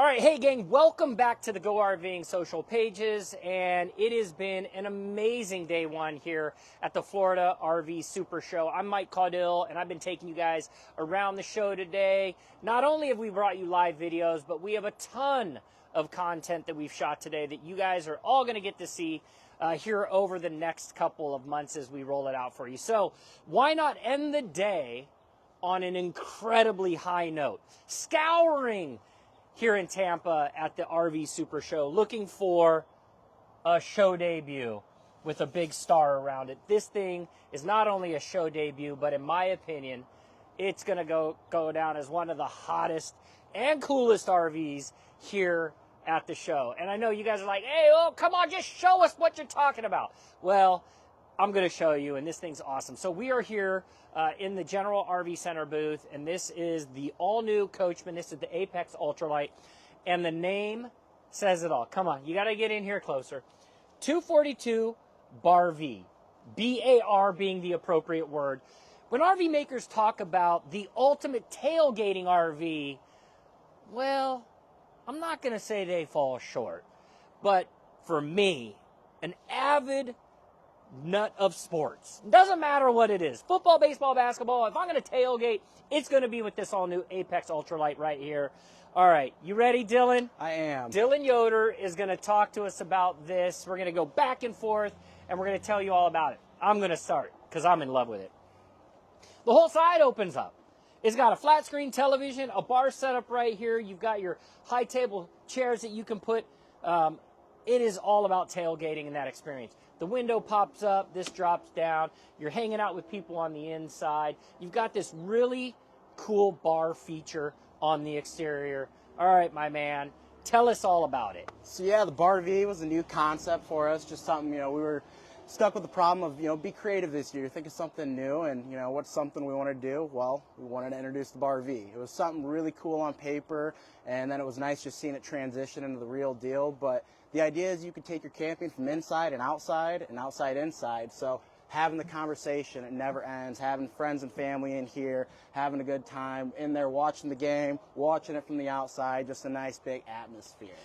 All right, hey gang, welcome back to the Go RVing social pages, and it has been an amazing day one here at the Florida RV SuperShow. I'm Mike Koelbel, and I've been taking you guys around the show today. Not only have we brought you live videos, but we have a ton of content that we've shot today that you guys are all going to get to see here over the next couple of months as we roll it out for you. So why not end the day on an incredibly high note? Scouring here in Tampa at the RV SuperShow, looking for a show debut with a big star around it. This thing is not only a show debut, but in my opinion, it's going to go down as one of the hottest and coolest RVs here at the show. And I know you guys are like, hey, oh, come on, just show us what you're talking about. Well, I'm going to show you, and this thing's awesome. So we are here in the General RV Center booth, and this is the all-new Coachmen. This is the Apex Ultralight, and the name says it all. Come on, you got to get in here closer. 242 Bar V, B-A-R being the appropriate word. When RV makers talk about the ultimate tailgating RV, well, I'm not going to say they fall short, but for me, an avid nut of sports. Doesn't matter what it is. Football, baseball, basketball. If I'm going to tailgate, it's going to be with this all-new Apex Ultralight right here. All right, you ready, Dylan? I am. Dylan Yoder is going to talk to us about this. We're going to go back and forth, and we're going to tell you all about it. I'm going to start because I'm in love with it. The whole side opens up. It's got a flat screen television, a bar setup right here. You've got your high table chairs that you can put. It is all about tailgating and that experience. The window pops up, this drops down. You're hanging out with people on the inside. You've got this really cool bar feature on the exterior. All right, my man, tell us all about it. So yeah, the Bar V was a new concept for us. Just something, we were stuck with the problem of, be creative this year. Think of something new, and, what's something we want to do? Well, we wanted to introduce the Bar V. It was something really cool on paper, and then it was nice just seeing it transition into the real deal. But the idea is you could take your camping from inside and outside inside. So having the conversation, it never ends. Having friends and family in here, having a good time in there, watching the game, watching it from the outside, just a nice big atmosphere.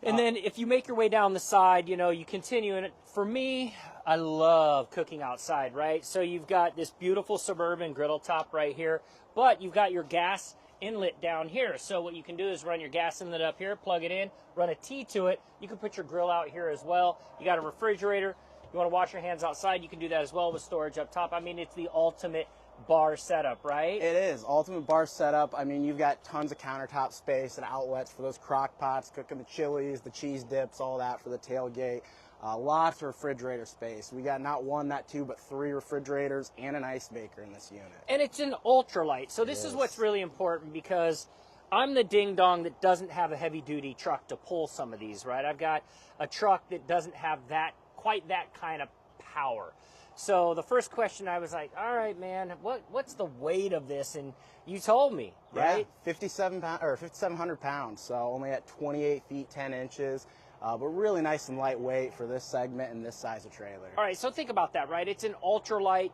And then if you make your way down the side, you continue. And for me, I love cooking outside, right? So you've got this beautiful Suburban griddle top right here, but you've got your gas inlet down here. So what you can do is run your gas inlet up here, plug it in, run a T to it. You can put your grill out here as well. You got a refrigerator. You want to wash your hands outside, you can do that as well with storage up top. I mean, it's the ultimate bar setup, right? It is. Ultimate bar setup. I mean, you've got tons of countertop space and outlets for those crock pots, cooking the chilies, the cheese dips, all that for the tailgate. Lots of refrigerator space. We got not one, not two, but 3 refrigerators and an ice maker in this unit. And it's an ultralight. So this is what's really important, because I'm the ding-dong that doesn't have a heavy-duty truck to pull some of these, right? I've got a truck that doesn't have quite that kind of power. So the first question, I was like, all right, man, what's the weight of this? And you told me, right? Yeah, 5,700 pounds, so only at 28 feet, 10 inches. But really nice and lightweight for this segment and this size of trailer. All right, so think about that, right? It's an ultralight.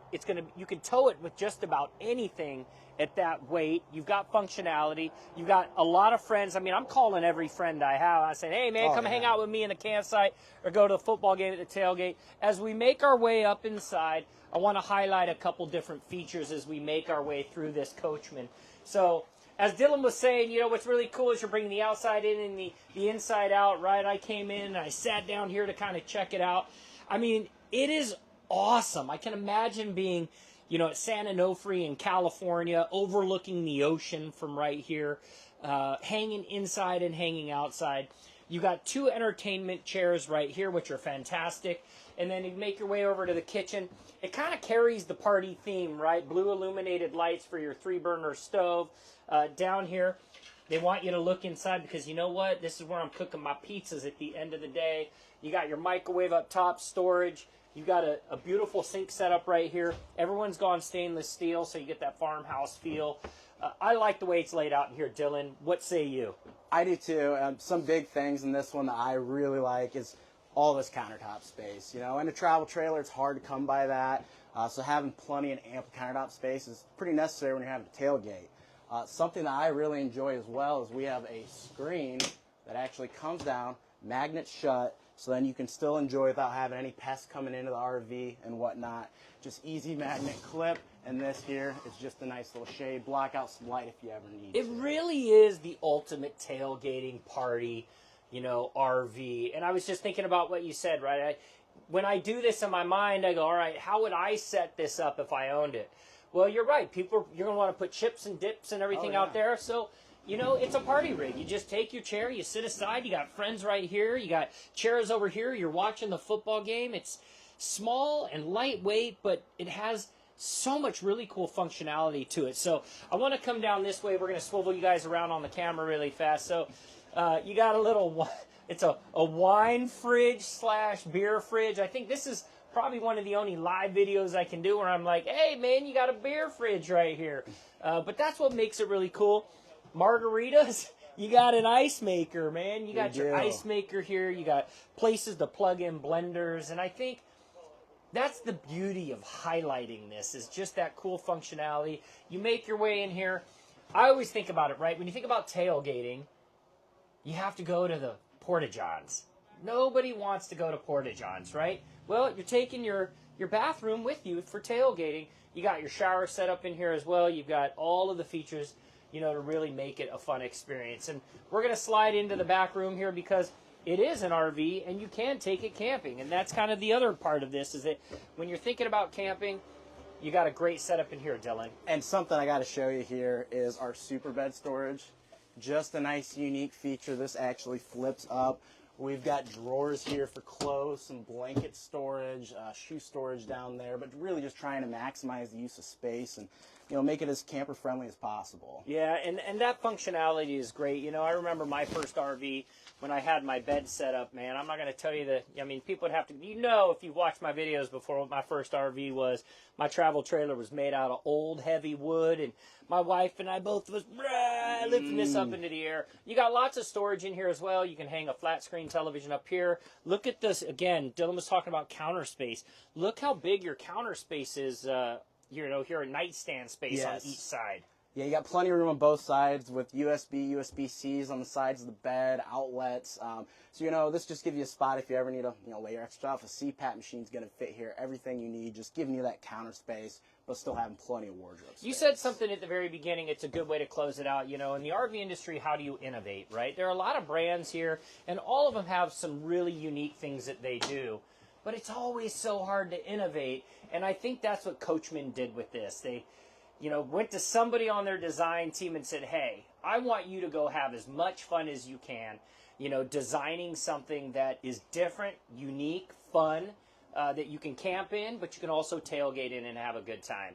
You can tow it with just about anything at that weight. You've got functionality. You've got a lot of friends. I mean, I'm calling every friend I have. I say, hey, man, come hang out with me in the campsite or go to the football game at the tailgate. As we make our way up inside, I want to highlight a couple different features as we make our way through this Coachman. So as Dylan was saying, what's really cool is you're bringing the outside in and the inside out, right? I came in and I sat down here to kind of check it out. I mean, it is awesome. I can imagine being, at San Onofre in California, overlooking the ocean from right here, hanging inside and hanging outside. You got 2 entertainment chairs right here, which are fantastic. And then you make your way over to the kitchen. It kind of carries the party theme, right? Blue illuminated lights for your 3-burner stove. Down here, they want you to look inside because you know what? This is where I'm cooking my pizzas at the end of the day. You got your microwave up top, storage. You got a beautiful sink setup right here. Everyone's gone stainless steel, so you get that farmhouse feel. I like the way it's laid out in here, Dylan. What say you? I do too. Some big things in this one that I really like is all this countertop space. In a travel trailer, it's hard to come by that. So having plenty and ample countertop space is pretty necessary when you're having a tailgate. Something that I really enjoy as well is we have a screen that actually comes down, magnets shut, so then you can still enjoy without having any pests coming into the RV and whatnot. Just easy magnet clip, and this here is just a nice little shade. Block out some light if you ever need It to. really is the ultimate tailgating party, RV. And I was just thinking about what you said, right? When I do this in my mind, I go, all right, how would I set this up if I owned it? Well, you're right. You're going to want to put chips and dips and everything out there. So, it's a party rig. You just take your chair, you sit aside, you got friends right here, you got chairs over here, you're watching the football game. It's small and lightweight, but it has so much really cool functionality to it. So I want to come down this way. We're going to swivel you guys around on the camera really fast. So you got a little, it's a wine fridge / beer fridge. I think this is probably one of the only live videos I can do where I'm like, hey man, you got a beer fridge right here. But that's what makes it really cool. Margaritas, you got an ice maker, man. You got your ice maker here. You got places to plug in blenders. And I think that's the beauty of highlighting this, is just that cool functionality. You make your way in here. I always think about it, right? When you think about tailgating, you have to go to the Porta-Johns. Nobody wants to go to Porta-Johns, right? Well, you're taking your bathroom with you for tailgating. You got your shower set up in here as well. You've got all of the features, to really make it a fun experience. And we're going to slide into the back room here because it is an RV and you can take it camping. And that's kind of the other part of this, is that when you're thinking about camping, you got a great setup in here, Dylan. And something I got to show you here is our super bed storage. Just a nice, unique feature. This actually flips up. We've got drawers here for clothes, some blanket storage, shoe storage down there, but really just trying to maximize the use of space and, make it as camper friendly as possible. Yeah, and that functionality is great. I remember my first RV when I had my bed set up, man. I'm not going to tell you that, people would have to, if you've watched my videos before, what my first RV was. My travel trailer was made out of old, heavy wood, and my wife and I both was lifting this up into the air. You got lots of storage in here as well. You can hang a flat screen television up here. Look at this. Again, Dylan was talking about counter space. Look how big your counter space is, here a nightstand space on each side. Yeah, you got plenty of room on both sides with USB-Cs on the sides of the bed, outlets. So, this just gives you a spot if you ever need to, lay your extra stuff. A CPAP machine's going to fit here. Everything you need, just giving you that counter space, but still having plenty of wardrobe space. You said something at the very beginning. It's a good way to close it out. In the RV industry, how do you innovate, right? There are a lot of brands here, and all of them have some really unique things that they do. But it's always so hard to innovate, and I think that's what Coachmen did with this. They went to somebody on their design team and said, hey, I want you to go have as much fun as you can, designing something that is different, unique, fun, that you can camp in, but you can also tailgate in and have a good time.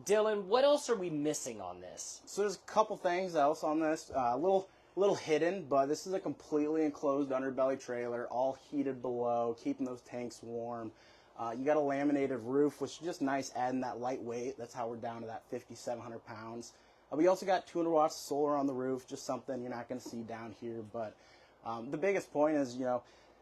Dylan, what else are we missing on this? So there's a couple things else on this. A little hidden, but this is a completely enclosed underbelly trailer, all heated below, keeping those tanks warm. You got a laminated roof, which is just nice, adding that lightweight. That's how we're down to that 5,700 pounds. We also got 200 watts of solar on the roof, just something you're not going to see down here. But the biggest point is,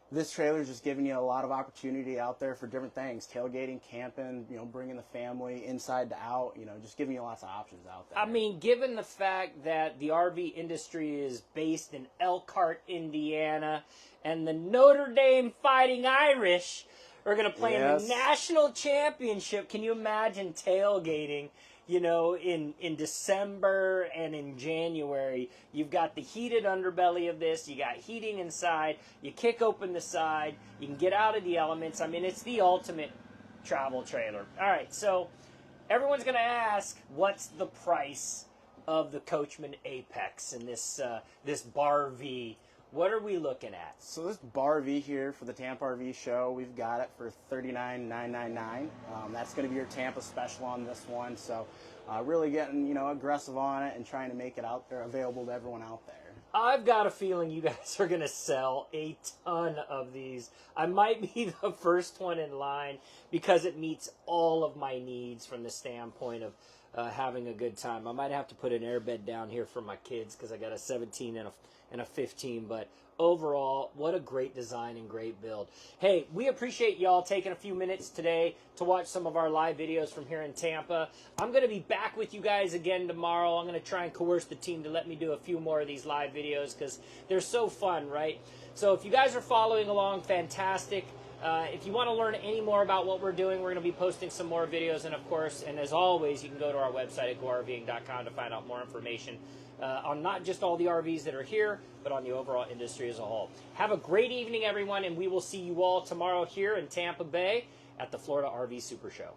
this trailer is just giving you a lot of opportunity out there for different things. Tailgating, camping, bringing the family inside to out, just giving you lots of options out there. I mean, given the fact that the RV industry is based in Elkhart, Indiana, and the Notre Dame Fighting Irish are going to play in the national championship, can you imagine tailgating, in December and in January? You've got the heated underbelly of this. You got heating inside. You kick open the side. You can get out of the elements. I mean, it's the ultimate travel trailer. All right, so everyone's going to ask, what's the price of the Coachmen Apex and this Bar V? What are we looking at? So this Bar V here for the Tampa RV show, we've got it for $39,999. That's going to be your Tampa special on this one. So really getting aggressive on it and trying to make it out there available to everyone out there. I've got a feeling you guys are going to sell a ton of these. I might be the first one in line because it meets all of my needs from the standpoint of having a good time. I might have to put an airbed down here for my kids because I got a 17 and a 15, but overall, what a great design and great build. Hey, we appreciate y'all taking a few minutes today to watch some of our live videos from here in Tampa. I'm going to be back with you guys again tomorrow. I'm going to try and coerce the team to let me do a few more of these live videos because they're so fun, right? So if you guys are following along, fantastic. If you want to learn any more about what we're doing, we're going to be posting some more videos. And of course, and as always, you can go to our website at GoRVing.com to find out more information on not just all the RVs that are here, but on the overall industry as a whole. Have a great evening, everyone, and we will see you all tomorrow here in Tampa Bay at the Florida RV Super Show.